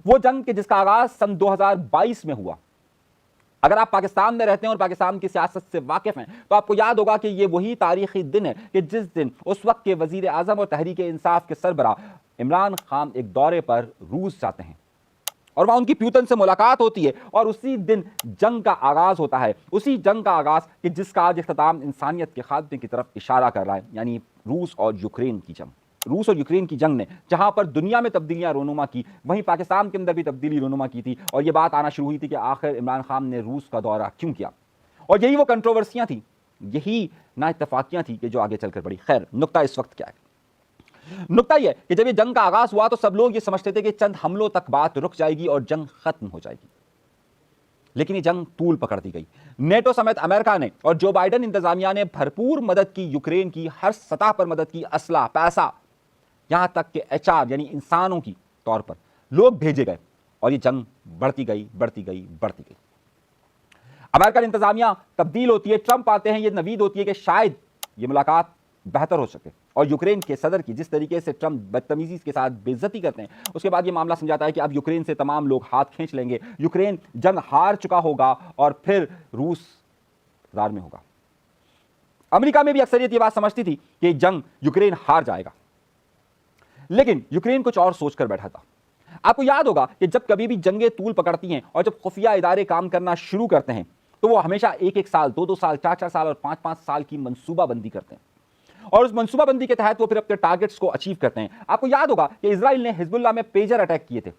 वो जंग के जिसका आगाज सन 2022 में हुआ। अगर आप पाकिस्तान में रहते हैं और पाकिस्तान की सियासत से वाकिफ हैं तो आपको याद होगा कि ये वही तारीखी दिन है कि जिस दिन उस वक्त के वजीर आजम और तहरीक इंसाफ के सरबराह इमरान खान एक दौरे पर रूस जाते हैं और वहां उनकी प्यूतन से मुलाकात होती है और उसी दिन जंग का आगाज होता है। उसी जंग का आगाज कि जिसका आज इख्तिताम इंसानियत के खात्मे की तरफ इशारा कर रहा है, यानी रूस और यूक्रेन की जंग। रूस और यूक्रेन की जंग ने जहां पर दुनिया में तब्दीलियां रोनुमा की, वहीं पाकिस्तान के अंदर भी तब्दीली रोनुमा की थी और यह बात आना शुरू हुई थी कि आखिर इमरान खान ने रूस का दौरा क्यों किया। और यही वो कंट्रोवर्सियां थी, यही ना इत्तफाकियां थी कि जो आगे चलकर बढ़ी। खैर, नुक्ता इस वक्त क्या है? नुक्ता यह कि जब ये जंग का आगाज हुआ तो सब लोग ये समझते थे कि चंद हमलों तक बात रुक जाएगी और जंग खत्म हो जाएगी, लेकिन ये जंग तूल पकड़ती गई। नेटो समेत अमेरिका ने और जो बाइडेन इंतजामिया ने भरपूर मदद की, यूक्रेन की हर सतह पर मदद की, असला, पैसा, यहां तक कि एचआर यानी इंसानों की तौर पर लोग भेजे गए और ये जंग बढ़ती गई, बढ़ती गई, बढ़ती गई। अमेरिकन इंतजामिया तब्दील होती है, ट्रंप आते हैं, ये नवीद होती है कि शायद ये मुलाकात बेहतर हो सके। और यूक्रेन के सदर की जिस तरीके से ट्रंप बदतमीजी के साथ बेइज्जती करते हैं, उसके बाद ये मामला समझाता है कि अब यूक्रेन से तमाम लोग हाथ खींच लेंगे, यूक्रेन जंग हार चुका होगा और फिर रूस जार में होगा। अमेरिका में भी अक्सरियत ये बात समझती थी कि जंग यूक्रेन हार जाएगा, लेकिन यूक्रेन कुछ और सोचकर बैठा था। आपको याद होगा कि जब कभी भी जंगें तूल पकड़ती हैं और जब खुफिया इदारे काम करना शुरू करते हैं तो वो हमेशा एक एक साल, दो दो साल, चार चार साल और पांच पांच साल की मंसूबाबंदी करते हैं और उस मंसूबाबंदी के तहत वो फिर अपने टारगेट्स को अचीव करते हैं। आपको याद होगा कि इजराइल ने हिजबुल्लाह में पेजर अटैक किए थे,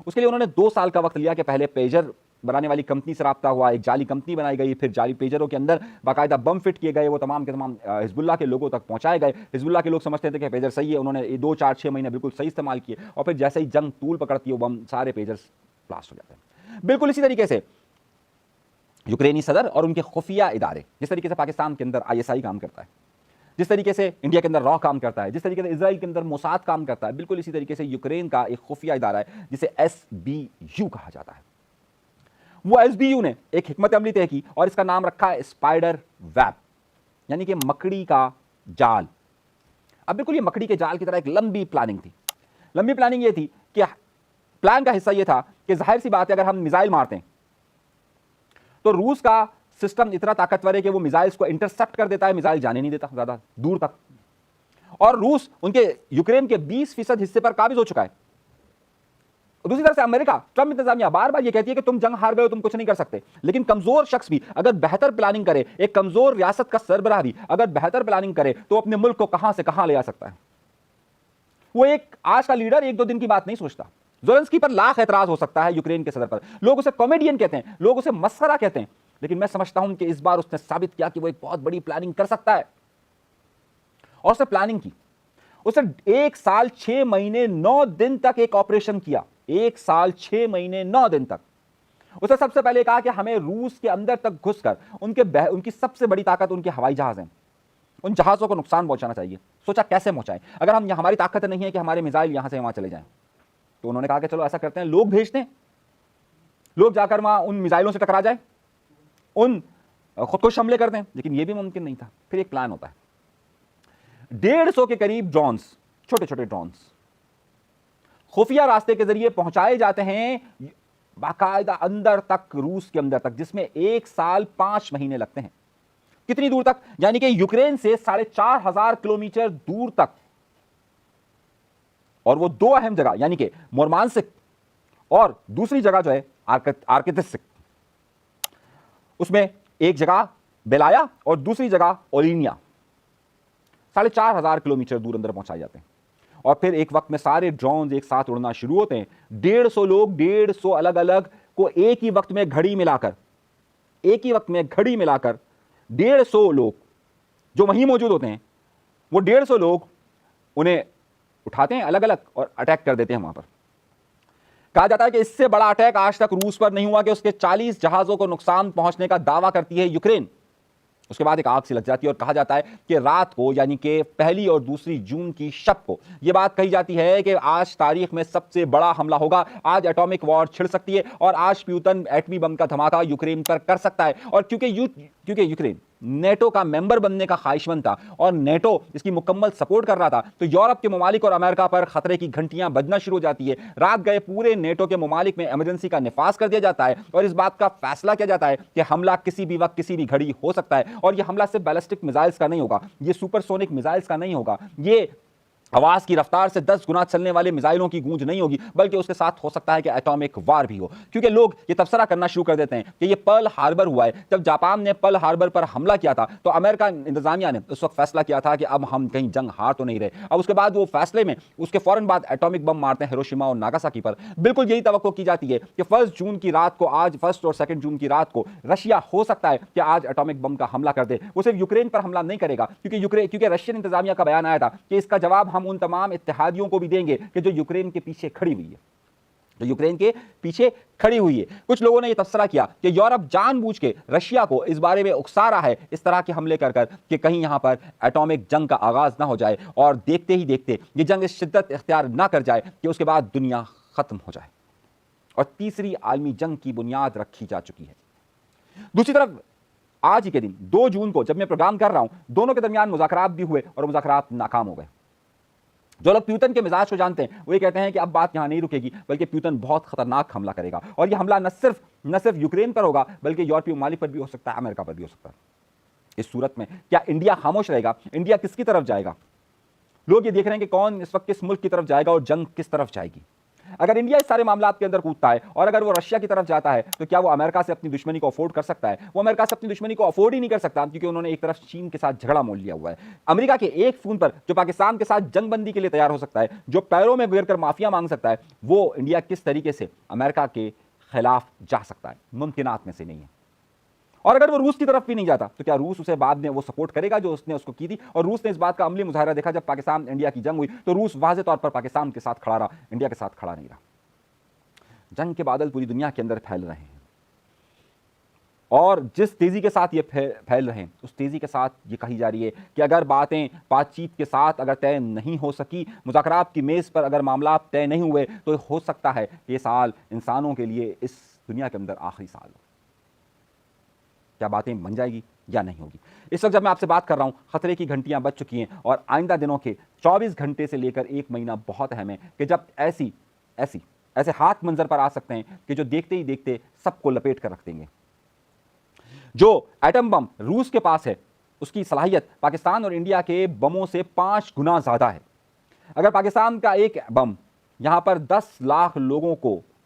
उसके लिए उन्होंने 2 साल का वक्त लिया कि पहले पेजर बनाने वाली कंपनी से राब्ता हुआ, एक जाली कंपनी बनाई गई, फिर जाली पेजरों के अंदर बाकायदा बम फिट किए गए, वो तमाम के तमाम हिजबुल्लाह के लोगों तक पहुंचाए गए। हिजबुल्लाह के लोग समझते थे कि पेजर सही है, उन्होंने 2, 4, 6 महीने बिल्कुल सही इस्तेमाल किए और फिर जैसे ही जंग तूल पकड़ती है वो बम सारे पेजर्स ब्लास्ट हो जाते हैं। बिल्कुल इसी तरीके से यूक्रेनी सदर और उनके खुफिया इदारे, जिस तरीके से पाकिस्तान के अंदर आईएसआई काम करता है, जिस तरीके से इंडिया के अंदर रॉ काम करता है, जिस तरीके से इजराइल के अंदर मोसाद काम करता है, बिल्कुल इसी तरीके से यूक्रेन का एक खुफिया इदारा है जिसे एसबीयू कहा जाता है। वो एसबीयू ने एक हिकमत अमली तय की और इसका नाम रखा है स्पाइडर वेब, यानी कि मकड़ी का जाल। अब बिल्कुल ये मकड़ी के जाल की तरह एक लंबी प्लानिंग थी। लंबी प्लानिंग ये थी कि प्लान का हिस्सा ये था कि जाहिर सी बात है अगर हम मिसाइल मारते हैं तो रूस का सिस्टम इतना ताकतवर है कि वो मिसाइल्स को इंटरसेप्ट कर देता है, मिसाइल जाने नहीं देता ज्यादा दूर तक। और रूस उनके यूक्रेन के 20% हिस्से पर काबिज हो चुका है। दूसरी तरफ से अमेरिका, ट्रंप इंतजामिया बार बार ये कहती है कि तुम जंग हार गए हो, तुम कुछ नहीं कर सकते। लेकिन कमजोर शख्स भी अगर बेहतर प्लानिंग करे, एक कमजोर रियासत का सरबराह भी अगर बेहतर प्लानिंग करे तो अपने मुल्क को कहां से कहां ले आ सकता है। वो एक आज का लीडर 1-2 दिन की बात नहीं सोचता। ज़ेलेंस्की पर लाख एतराज हो सकता है यूक्रेन के सदर पर, लोग उसे कॉमेडियन कहते हैं, लोग उसे मस्खरा कहते हैं, लेकिन मैं समझता हूं कि इस बार उसने साबित किया कि वो एक बहुत बड़ी प्लानिंग कर सकता है। और उसने प्लानिंग की, उसने 1 साल 6 महीने 9 दिन तक एक ऑपरेशन किया। 1 साल 6 महीने 9 दिन तक उसने सबसे पहले कहा कि हमें रूस के अंदर तक घुसकर उनकी सबसे बड़ी ताकत उनके हवाई जहाज हैं, उन जहाजों को नुकसान पहुंचाना चाहिए। सोचा कैसे पहुंचाएं, अगर हम हमारी ताकत नहीं है कि हमारे मिसाइल यहां से वहां चले जाएं, तो उन्होंने कहा कि चलो ऐसा करते हैं, लोग भेजते हैं, लोग जाकर वहां उन मिसाइलों से टकरा जाए, उन खुद को हमले कर दें। लेकिन यह भी मुमकिन नहीं था। फिर एक प्लान होता है, 150 के करीब ड्रोन्स, छोटे छोटे ड्रोन्स खुफिया रास्ते के जरिए पहुंचाए जाते हैं बाकायदा अंदर तक, रूस के अंदर तक, जिसमें 1 साल 5 महीने लगते हैं। कितनी दूर तक? यानी कि यूक्रेन से 4,500 किलोमीटर दूर तक। और वो 2 अहम जगह, यानी कि मुर्मांस्क और दूसरी जगह जो है आर्कितिस्क, उसमें एक जगह बेलाया और दूसरी जगह ओलिनिया, 4,500 किलोमीटर दूर अंदर पहुंचाए जाते हैं। और फिर एक वक्त में सारे ड्रोन एक साथ उड़ना शुरू होते हैं। 150 लोग 150 अलग अलग को एक ही वक्त में घड़ी मिलाकर 150 लोग जो वहीं मौजूद होते हैं, वो 150 लोग उन्हें उठाते हैं अलग अलग और अटैक कर देते हैं वहां पर। कहा जाता है कि इससे बड़ा अटैक आज तक रूस पर नहीं हुआ कि उसके 40 जहाजों को नुकसान पहुंचने का दावा करती है यूक्रेन। उसके बाद एक आग सी लग जाती है और कहा जाता है कि रात को, यानी कि 1 और 2 जून की शब को, यह बात कही जाती है कि आज तारीख में सबसे बड़ा हमला होगा, आज एटॉमिक वॉर छिड़ सकती है और आज प्यूतन एटमी बम का धमाका यूक्रेन पर कर सकता है। और क्योंकि क्योंकि यूक्रेन नेटो का मेंबर बनने का ख्वाहिशमंद था और नेटो इसकी मुकम्मल सपोर्ट कर रहा था, तो यूरोप के ममालिक और अमेरिका पर खतरे की घंटियां बजना शुरू हो जाती है। रात गए पूरे नेटो के ममालिक में इमरजेंसी का निफाज कर दिया जाता है और इस बात का फैसला किया जाता है कि हमला किसी भी वक्त किसी भी घड़ी हो सकता है। और यह हमला सिर्फ बैलिस्टिक मिसाइल्स का नहीं होगा, यह सुपरसोनिक मिसाइल्स का नहीं होगा, ये आवाज की रफ्तार से 10 गुना चलने वाले मिसाइलों की गूंज नहीं होगी, बल्कि उसके साथ हो सकता है कि एटॉमिक वार भी हो। क्योंकि लोग ये तबसरा करना शुरू कर देते हैं कि ये पर्ल हार्बर हुआ है। जब जापान ने पर्ल हार्बर पर हमला किया था तो अमेरिका इंतजामिया ने उस वक्त फैसला किया था कि अब हम कहीं जंग हार तो नहीं रहे। अब उसके बाद वो फैसले में उसके फौरन बाद एटॉमिक बम मारते हैं हिरोशिमा और नागासाकी पर। बिल्कुल यही तवक्को की जाती है कि 1 जून की रात को, आज 1 और 2 जून की रात को रशिया हो सकता है कि आज एटॉमिक बम का हमला कर दे। वो सिर्फ यूक्रेन पर हमला नहीं करेगा, क्योंकि रशियन इंतजामिया का बयान आया था कि इसका जवाब हम उन तमाम इत्तेहादियों को भी देंगे कि जो यूक्रेन के पीछे खड़ी हुई है, जो यूक्रेन के पीछे खड़ी हुई है। कुछ लोगों ने यह तबसरा किया कि यूरोप जानबूझ के रशिया को इस बारे में उकसा रहा है इस तरह के हमले कर कि कहीं यहां पर एटॉमिक जंग का आगाज ना हो जाए और देखते ही देखते ये जंग इस शिद्दत इख्तियार ना कर जाए कि उसके बाद दुनिया खत्म हो जाए। और तीसरी आलमी जंग की बुनियाद रखी जा चुकी है। दूसरी तरफ आज ही के दिन 2 जून को जब मैं प्रोग्राम कर रहा हूं, दोनों के दरमियान मुज़ाकरात भी हुए और मुज़ाकरात नाकाम हो गए। जो लोग प्यूतन के मिजाज को जानते हैं वो ये कहते हैं कि अब बात यहां नहीं रुकेगी, बल्कि प्यूतन बहुत खतरनाक हमला करेगा और यह हमला न सिर्फ यूक्रेन पर होगा, बल्कि यूरोपीय ममालिक पर भी हो सकता है, अमेरिका पर भी हो सकता है। इस सूरत में क्या इंडिया खामोश रहेगा? इंडिया किसकी तरफ जाएगा? लोग ये देख रहे हैं कि कौन इस वक्त किस मुल्क की तरफ जाएगा और जंग किस तरफ जाएगी। अगर इंडिया इस सारे मामलात के अंदर कूदता है और अगर वो रशिया की तरफ जाता है तो क्या वो अमेरिका से अपनी दुश्मनी को अफोर्ड कर सकता है? वो अमेरिका से अपनी दुश्मनी को अफोर्ड ही नहीं कर सकता, क्योंकि उन्होंने एक तरफ चीन के साथ झगड़ा मोल लिया हुआ है। अमेरिका के एक फोन पर जो पाकिस्तान के साथ जंगबंदी के लिए तैयार हो सकता है, जो पैरों में गिर कर माफिया मांग सकता है, वो इंडिया किस तरीके से अमेरिका के खिलाफ जा सकता है? मुमकिनात में से नहीं है। और अगर वो रूस की तरफ भी नहीं जाता तो क्या रूस उसे बाद में वो सपोर्ट करेगा जो उसने उसको की थी? और रूस ने इस बात का अमली मुजाहरा देखा जब पाकिस्तान इंडिया की जंग हुई, तो रूस वाज़ेह तौर पर पाकिस्तान के साथ खड़ा रहा, इंडिया के साथ खड़ा नहीं रहा। जंग के बादल पूरी दुनिया के अंदर फैल रहे हैं और जिस तेजी के साथ ये फैल रहे हैं उस तेजी के साथ ये कही जा रही है कि अगर बातचीत के साथ अगर तय नहीं हो सकी, मुज़ाकरात की मेज़ पर अगर मामला तय नहीं हुए, तो हो सकता है कि ये साल इंसानों के लिए इस दुनिया के अंदर आखिरी साल हो। क्या बातें बन जाएगी या नहीं होगी? इस वक्त जब मैं आपसे बात कर रहा हूं, खतरे की घंटियां बज चुकी हैं और आइंदा दिनों के 24 घंटे से लेकर 1 महीना बहुत अहम है कि जब ऐसे हाथ मंजर पर आ सकते हैं कि जो देखते ही देखते सबको लपेट कर रख देंगे। जो एटम बम रूस के पास है उसकी सलाहियत पाकिस्तान और इंडिया के बमों से 5 गुना ज्यादा है। अगर पाकिस्तान का एक बम यहां पर 10 लाख लोगों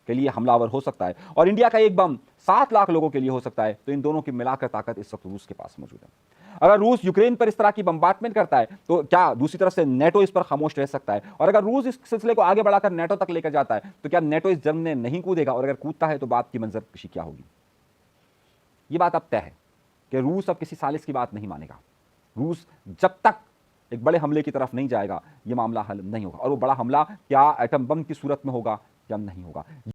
के लिए हमलावर हो सकता है और इंडिया का एक बम 7 लाख लोगों के लिए हो सकता है, तो इन दोनों की मिलाकर ताकत इस वक्त रूस के पास मौजूद है। अगर रूस यूक्रेन पर इस तरह की बम्बार्टमेंट करता है तो क्या दूसरी तरफ से नेटो इस पर खामोश रह सकता है? और अगर रूस इस सिलसिले को आगे बढ़ाकर नेटो तक लेकर जाता है तो क्या नेटो इस जंग में नहीं कूदेगा? और अगर कूदता है तो बात की मंजर कशी क्या होगी? यह बात अब तय है कि रूस अब किसी सालिश की बात नहीं मानेगा। रूस जब तक एक बड़े हमले की तरफ नहीं जाएगा, यह मामला हल नहीं होगा। और वो बड़ा हमला क्या एटम बम की सूरत में होगा या नहीं होगा?